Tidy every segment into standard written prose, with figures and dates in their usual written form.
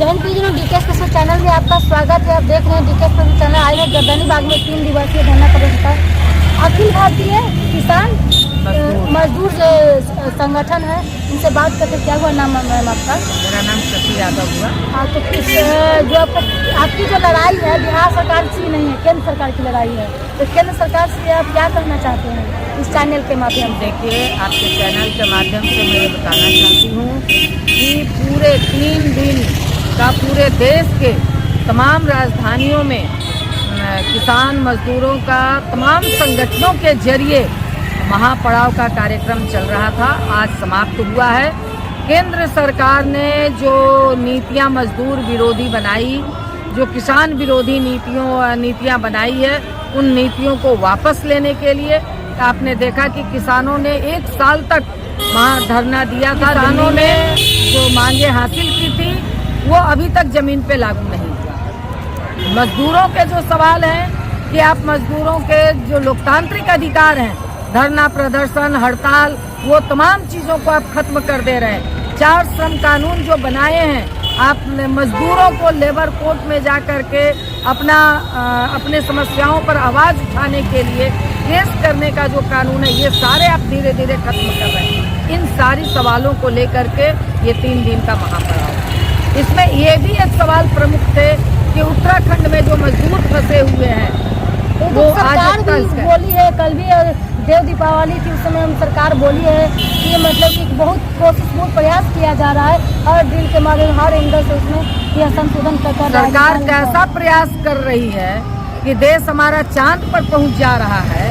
Jain PG DK special channel में आपका स्वागत है। आप देख रहे हैं डीके स्पेशल चैनल आए हैं गर्दनी बाग में 3 दिवसीय धरना प्रदर्शन का अखिल भारतीय किसान मजदूर संगठन है। इनसे बात करके क्या हुआ नाम मैम आपका? मेरा नाम शशि यादव हुआ। हाँ, तो जो आपकी जो लड़ाई है बिहार सरकार की नहीं है, केंद्र सरकार की लड़ाई है। तो केंद्र सरकार से आप क्या कहना चाहते हैं इस चैनल के माध्यम से? देखिए, आपके चैनल के माध्यम से मैं ये बताना चाहती हूँ कि पूरे 3 दिन का पूरे देश के तमाम राजधानियों में किसान मजदूरों का तमाम संगठनों के जरिए महापड़ाव का कार्यक्रम चल रहा था। आज समाप्त हुआ है। केंद्र सरकार ने जो नीतियां मजदूर विरोधी बनाई, जो किसान विरोधी नीतियां बनाई है, उन नीतियों को वापस लेने के लिए आपने देखा कि किसानों ने 1 साल तक वहाँ धरना दिया था। किसानों ने जो मांगे हासिल की थी वो अभी तक जमीन पे लागू नहीं हुआ। मजदूरों के जो सवाल हैं कि आप मजदूरों के जो लोकतांत्रिक अधिकार हैं, धरना प्रदर्शन हड़ताल, वो तमाम चीज़ों को आप खत्म कर दे रहे हैं। 4 श्रम कानून जो बनाए हैं, आपने मजदूरों को लेबर कोर्ट में जा कर के अपने समस्याओं पर आवाज़ उठाने के लिए केस करने का जो कानून है, ये सारे आप धीरे धीरे खत्म कर रहे हैं। इन सारी सवालों को लेकर के ये 3 दिन का महापड़ाव है। इसमें ये भी एक सवाल प्रमुख थे कि उत्तराखंड में जो मजदूर फंसे हुए हैं वो सरकार भी बोली है, कल भी देव दीपावली थी, उस समय सरकार बोली है कि मतलब कि बहुत प्रयास किया जा रहा है हर दिन के माध्यम हर एंगल से उसमें यह संशोधन कर सरकार कैसा प्रयास कर रही है कि देश हमारा चांद पर पहुंच जा रहा है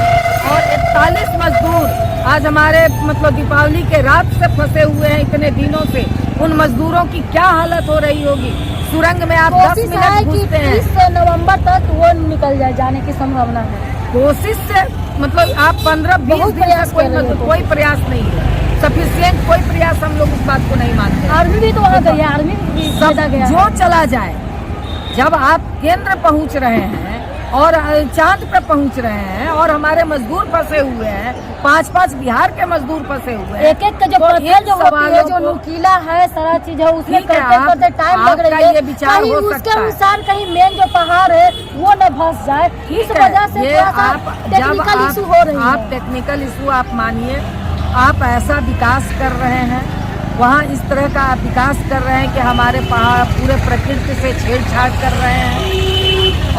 और 41 मजदूर आज हमारे दीपावली के रात से फंसे हुए हैं इतने दिनों से। उन मजदूरों की क्या हालत हो रही होगी। सुरंग में आप 10 मिनट घुसते हैं, 30 नवंबर तक वो निकल जाने की संभावना है। कोशिश से आप 15-20 दिन तक कोई प्रयास नहीं है, सफिशिएंट कोई प्रयास हम लोग उस बात को नहीं मानते। आर्मी भी तो वहाँ गई है, आर्मी भी जो चला जाए। जब आप केंद्र पहुँच रहे हैं और चांद पे पहुंच रहे हैं और हमारे मजदूर फंसे हुए हैं, 5-5 बिहार के मजदूर फंसे हुए हैं, एक-एक का जो पत्थर जो होती है, जो नुकीला है, सारा चीज है, उसमें करते टाइम लग रही है। ये विचार हो सकता है उसके अनुसार कहीं मेन जो पहाड़ है वो न फंस जाए, इस वजह से टेक्निकल इशू हो रही है। आप टेक्निकल इशू आप मानिए, आप ऐसा विकास कर रहे हैं, वहाँ इस तरह का आप विकास कर रहे हैं कि हमारे पहाड़ पूरे प्रकृति से छेड़छाड़ कर रहे हैं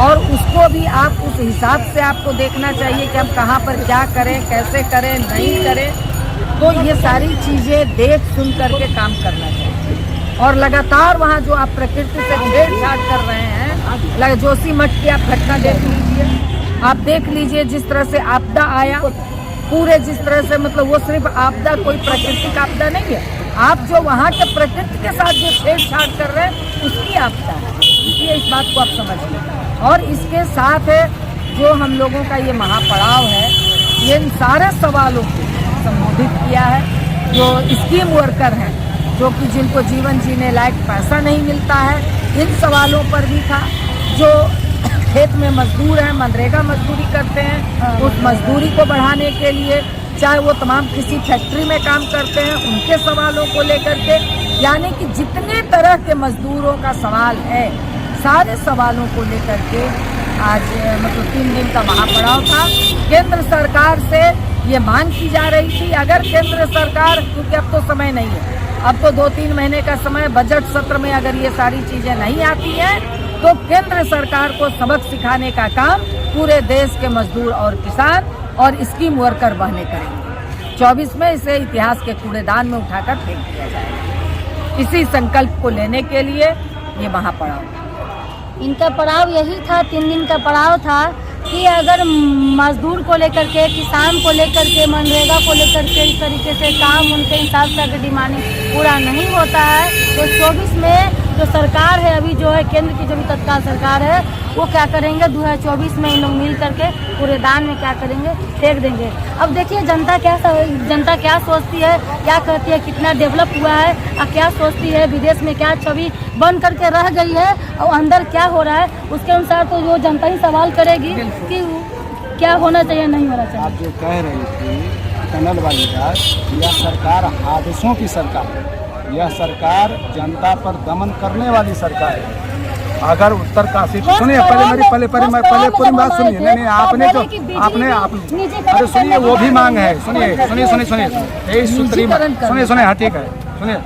और उसको भी आप उस हिसाब से आपको देखना चाहिए कि हम कहाँ पर क्या करें, कैसे करें, नहीं करें। तो ये सारी चीज़ें देख सुन करके काम करना चाहिए। और लगातार वहाँ जो आप प्रकृति से छेड़छाड़ कर रहे हैं, जोशीमठ की आप घटना देख लीजिए, आप देख लीजिए जिस तरह से आपदा आया, पूरे जिस तरह से वो सिर्फ आपदा कोई प्राकृतिक आपदा नहीं है, आप जो वहाँ के प्रकृति के साथ जो छेड़छाड़ कर रहे हैं उसकी आपदा है। इसलिए इस बात को आप समझिए। और इसके साथ जो हम लोगों का ये महापड़ाव है, ये इन सारे सवालों को संबोधित किया है। जो स्कीम वर्कर हैं, जो कि जिनको जीवन जीने लायक पैसा नहीं मिलता है, इन सवालों पर भी था। जो खेत में मजदूर हैं, मनरेगा मजदूरी करते हैं, उस मजदूरी को बढ़ाने के लिए, चाहे वो तमाम किसी फैक्ट्री में काम करते हैं, उनके सवालों को लेकर के, यानी कि जितने तरह के मजदूरों का सवाल है, सारे सवालों को लेकर के आज 3 दिन का महापड़ाव था। केंद्र सरकार से ये मांग की जा रही थी, अगर केंद्र सरकार, क्योंकि अब तो समय नहीं है, अब तो 2-3 महीने का समय, बजट सत्र में अगर ये सारी चीज़ें नहीं आती हैं तो केंद्र सरकार को सबक सिखाने का काम पूरे देश के मजदूर और किसान और स्कीम वर्कर बहने करेंगे। 24 में इसे इतिहास के कूड़ेदान में उठाकर फेंक दिया जाएगा। इसी संकल्प को लेने के लिए ये महापड़ाव। इनका पड़ाव यही था, 3 दिन का पड़ाव था कि अगर मजदूर को लेकर के, किसान को लेकर के, मनरेगा को लेकर के इस तरीके से काम उनके हिसाब से अगर डिमांडिंग पूरा नहीं होता है तो 24 में जो सरकार है, अभी जो है केंद्र की जो भी तत्काल सरकार है, वो क्या करेंगे, 2024 में इन लोग मिल करके कूड़ेदान में क्या करेंगे, फेंक देंगे। अब देखिए जनता क्या सोचती है, क्या कहती है, कितना डेवलप हुआ है और क्या सोचती है, विदेश में क्या छवि बन करके रह गई है और अंदर क्या हो रहा है, उसके अनुसार तो जो जनता ही सवाल करेगी कि क्या होना चाहिए, नहीं होना चाहिए। आप जो कह रही थी टनल वाली बात, यह सरकार हादसों की सरकार है। यह सरकार जनता पर दमन करने वाली सरकार है। अगर उत्तरकाशी, सुनिए पहले पूरी बात सुनिए। नहीं, आपने अरे सुनिए, वो भी मांग है। सुनिए 23 सूत्री, सुनिए हाँ ठीक है, सुनिए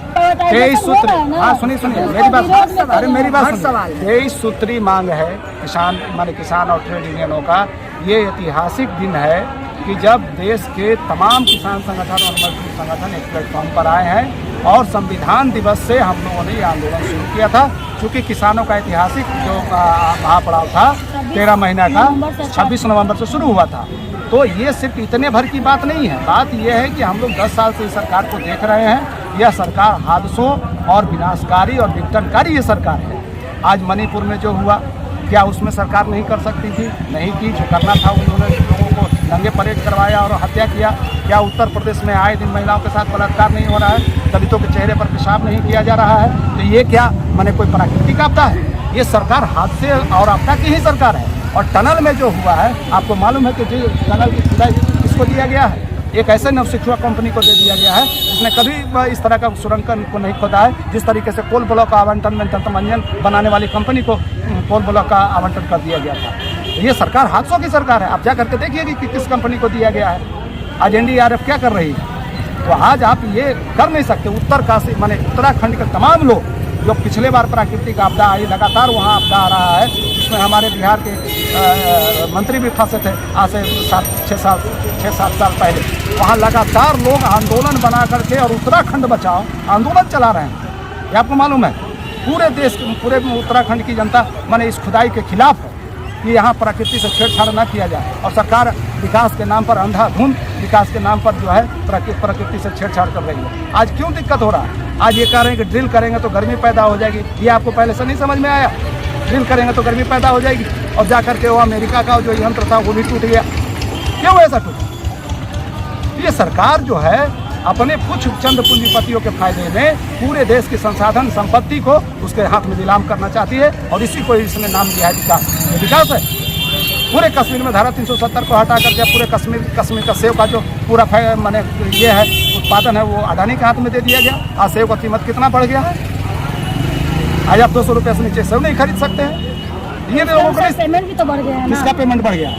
23 सूत्री, हाँ सुनिए मेरी बात, अरे मेरी बात सुनिए। 23 सूत्री मांग है किसान और ट्रेड यूनियनों का। ये ऐतिहासिक दिन है कि जब देश के तमाम किसान संगठन और मजदूर संगठन एक प्लेटफॉर्म पर आए हैं और संविधान दिवस से हम लोगों ने ये आंदोलन शुरू किया था। क्योंकि किसानों का ऐतिहासिक जो महापड़ाव था 13 महीना का 26 नवंबर से शुरू हुआ था। तो ये सिर्फ इतने भर की बात नहीं है। बात यह है कि हम लोग 10 साल से इस सरकार को देख रहे हैं। यह सरकार हादसों और विनाशकारी और विघटनकारी ये सरकार है। आज मणिपुर में जो हुआ, क्या उसमें सरकार नहीं कर सकती थी? नहीं की। जो करना था उन्होंने लोगों को दंगे परेड करवाया और हत्या किया। क्या उत्तर प्रदेश में आए दिन महिलाओं के साथ बलात्कार नहीं हो रहा है? दलितों के चेहरे पर पेशाब नहीं किया जा रहा है? तो ये क्या कोई प्राकृतिक आपदा है? ये सरकार हादसे और आपदा की ही सरकार है। और टनल में जो हुआ है, आपको मालूम है कि जो टनल की खुदाई किसको दिया गया है? एक ऐसे नवशिक्षुआ कंपनी को दे दिया गया है जिसने कभी इस तरह का सुरंग को नहीं खोदा है। जिस तरीके से कोल ब्लॉक का आवंटन में तंत्रमंजन बनाने वाली कंपनी को कोल ब्लॉक का आवंटन कर दिया गया था। ये सरकार हादसों की सरकार है। आप जा करके देखिए कि किस कंपनी को दिया गया है। आज NDRF क्या कर रही है? तो आज आप ये कर नहीं सकते। उत्तरकाशी उत्तराखंड के तमाम लोग जो पिछले बार प्राकृतिक आपदा आई, लगातार वहाँ आपदा आ रहा है, जिसमें हमारे बिहार के मंत्री भी फंसे थे आज से 6-7 साल पहले। वहाँ लगातार लोग आंदोलन बना करके और उत्तराखंड बचाओ आंदोलन चला रहे हैं। ये आपको मालूम है? पूरे देश, पूरे उत्तराखंड की जनता इस खुदाई के खिलाफ है कि यहाँ प्रकृति से छेड़छाड़ न किया जाए। और सरकार विकास के नाम पर, अंधाधुंध विकास के नाम पर जो है प्रकृति से छेड़छाड़ कर रही है। आज क्यों दिक्कत हो रहा है? आज ये कह रहे हैं कि ड्रिल करेंगे तो गर्मी पैदा हो जाएगी। ये आपको पहले से नहीं समझ में आया? ड्रिल करेंगे तो गर्मी पैदा हो जाएगी। और जा करके वो अमेरिका का जो यंत्र था वो भी टूट गया। क्यों ऐसा टूटा? ये सरकार जो है अपने कुछ चंद पूंजीपतियों के फायदे में पूरे देश की संसाधन संपत्ति को उसके हाथ में नीलाम करना चाहती है। और इसी को इसने नाम दिया है विकास। ये विकास है। पूरे कश्मीर में धारा 370 को हटा करके पूरे कश्मीर का सेब का जो पूरा ये है उत्पादन है वो अडानी के हाथ में दे दिया गया। आज सेब का कीमत कितना बढ़ गया है? आज आप 200 रुपये से नीचे सेब नहीं खरीद सकते हैं। ये लोगों का पेमेंट भी तो बढ़ गया है। किसका पेमेंट बढ़ गया?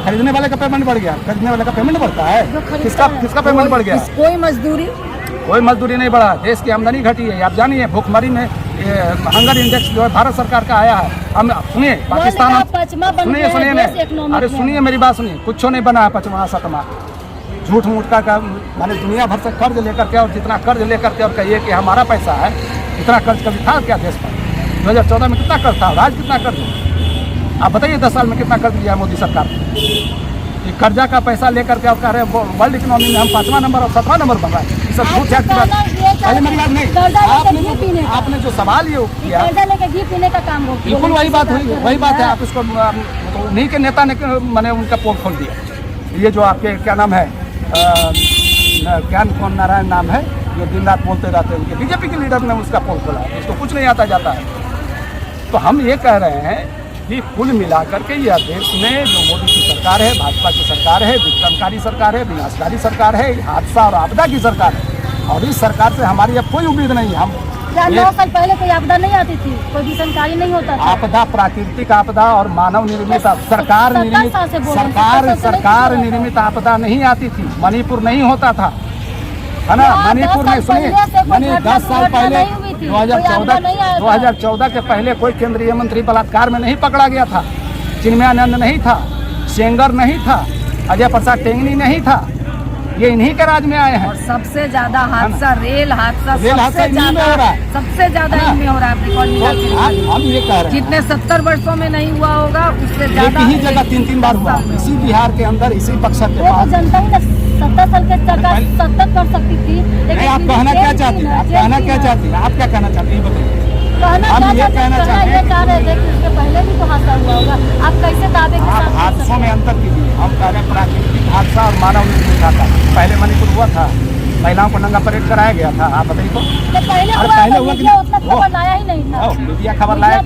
खरीदने वाले का पेमेंट बढ़ गया। खरीदने वाले का पेमेंट बढ़ता है? किसका पेमेंट बढ़ गया? कोई मजदूरी नहीं बढ़ा। देश की आमदनी घटी है। आप जानिए भूखमरी में हंगर इंडेक्स जो है भारत सरकार का आया है। हम सुनिए पाकिस्तान, सुनिए अरे सुनिए मेरी बात सुनिए। कुछ नहीं बना है 5वां 7वां। झूठ मूठ का दुनिया भर से कर्ज लेकर के, और जितना कर्ज लेकर के और कहिए कि हमारा पैसा है, इतना कर्ज कभी था क्या देश पर? 2014 में कितना कर्ज था? आज कितना कर्ज? आप बताइए 10 साल में कितना कर्ज लिया मोदी सरकार ने? ये कर्जा का पैसा लेकर के आप कह रहे हैं वर्ल्ड इकोनॉमी में हम 5वां नंबर और 7वां नंबर बन रहा है। ये सब झूठ की बात। पहले मेरी बात नहीं, आपने जो सवाल ये किया, घी पीने का काम हो, बिल्कुल वही बात हुई, वही बात है। आप इसको उन्हीं के नेता ने उनका पोल खोल दिया। ये जो आपके क्या नाम है, ज्ञान कौन नारायण नाम है, जो दिन रात बोलते रहते हैं, उनके बीजेपी के लीडर ने उसका पोल खोला है। इसको कुछ नहीं आता जाता है। तो हम ये कह रहे हैं कि कुल मिलाकर के यह देश में जो मोदी की सरकार है, भाजपा की सरकार है, विघटनकारी सरकार है, विनाशकारी सरकार है, हादसा और आपदा की सरकार है। और इस सरकार से हमारी अब कोई उम्मीद नहीं है। हम 9 साल पहले कोई आपदा नहीं आती थी, कोई विघटनकारी नहीं होता था। आपदा, प्राकृतिक आपदा और मानव निर्मित सरकार निर्मित आपदा नहीं आती थी। मणिपुर नहीं होता था, है ना? मणिपुर में सुनिए, 10 साल पहले 2014 के पहले कोई केंद्रीय मंत्री बलात्कार में नहीं पकड़ा गया था। चिन्मयानंद नहीं था, सेंगर नहीं था, अजय प्रसाद टेंगनी नहीं था। ये इन्हीं के राज में आए हैं। और सबसे ज्यादा हादसा रेल हादसा इनमें हो रहा है। सबसे ज्यादा इनमें हो रहा है। हम ये कह रहे हैं जितने 70 वर्षों में नहीं हुआ होगा उससे ज्यादा ही जगह 3-3 बार हुआ। इसी बिहार के अंदर, इसी बक्सर के पास। जनता ही 70 साल के सरकार 70 कर सकती थी। लेकिन आप कहना क्या चाहती हैं? आप कहना क्या चाहती हैं? आप क्या कहना चाहती हैं? बताइए। हम ये कहना चाह रहे थे कि इसके पहले भी तो हादसा हुआ होगा। आप कैसे दावे के साथ? हादसों में अंतर कीजिए। हम कह रहे हैं प्राकृतिक हादसा और मानव निर्मित हादसा। पहले मणिपुर हुआ था, महिलाओं को नंगा परेड कराया गया था। आप बताइए तो पहले हुआ कि उतना खबर लाया ही नहीं था। मीडिया खबर लाया।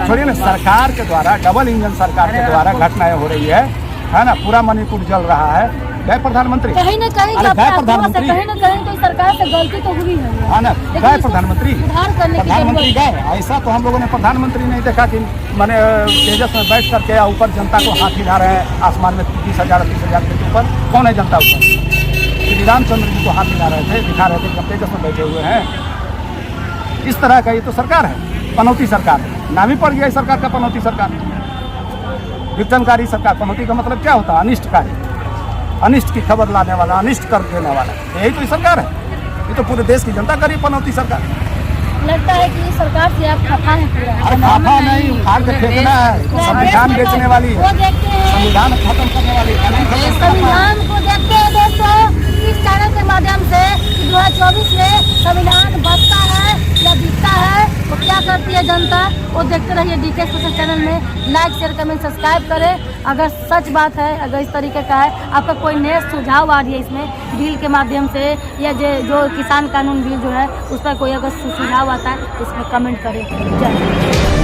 छोड़िए ना, सरकार के द्वारा, डबल इंजन सरकार के द्वारा घटनाएं हो रही है ना? पूरा मणिपुर जल रहा है। गए प्रधानमंत्री, कहीं न कहीं अरे गए प्रधानमंत्री, कहीं न कहीं तो सरकार से गलती तो हुई है। हाँ ना, लेकिन गए इसको प्रधानमंत्री, सुधार करने की प्रधानमंत्री जरूरत गए। ऐसा तो हम लोगों ने प्रधानमंत्री नहीं देखा कि मैंने तेजस में बैठ करके ऊपर जनता को हाथ हिला रहे हैं आसमान में 30,000 30,000 के ऊपर। कौन है जनता ऊपर? श्री रामचंद्र जी को हाथ हिला रहे थे, दिखा रहे थे कि तेजस में बैठे हुए हैं। इस तरह का ये तो सरकार है, पनौती सरकार है। नाम ही पड़ गया इस सरकार का पनौती सरकार, विघटनकारी सरकार। पनौती का मतलब क्या होता है? अनिष्टकारी, अनिष्ट की खबर लाने वाला, अनिष्ट कर देने वाला, यही तो सरकार है। ये तो पूरे देश की जनता करी पनौती सरकार। लगता है कि इस सरकार से आप खफा हैं पूरा। अरे खाफा नहीं, उखाड़ के फेंकना है। संविधान बेचने वाली है, वो देखते हैं, संविधान खत्म करने वाली है। संविधान को देखते हैं दोस्तों इस चैनल के माध्यम से कि 2024 में संविधान बचता है या बिकता है, तो क्या करती है जनता, वो देखते रहिए डीके स्पेशल चैनल में। लाइक शेयर कमेंट सब्सक्राइब करें। अगर सच बात है, अगर इस तरीके का है, आपका कोई नया सुझाव आ रही है इसमें बिल के माध्यम से, या जो किसान कानून बिल जो है उस पर कोई अगर सुझाव आता है तो इसमें कमेंट करें। जय हिंद।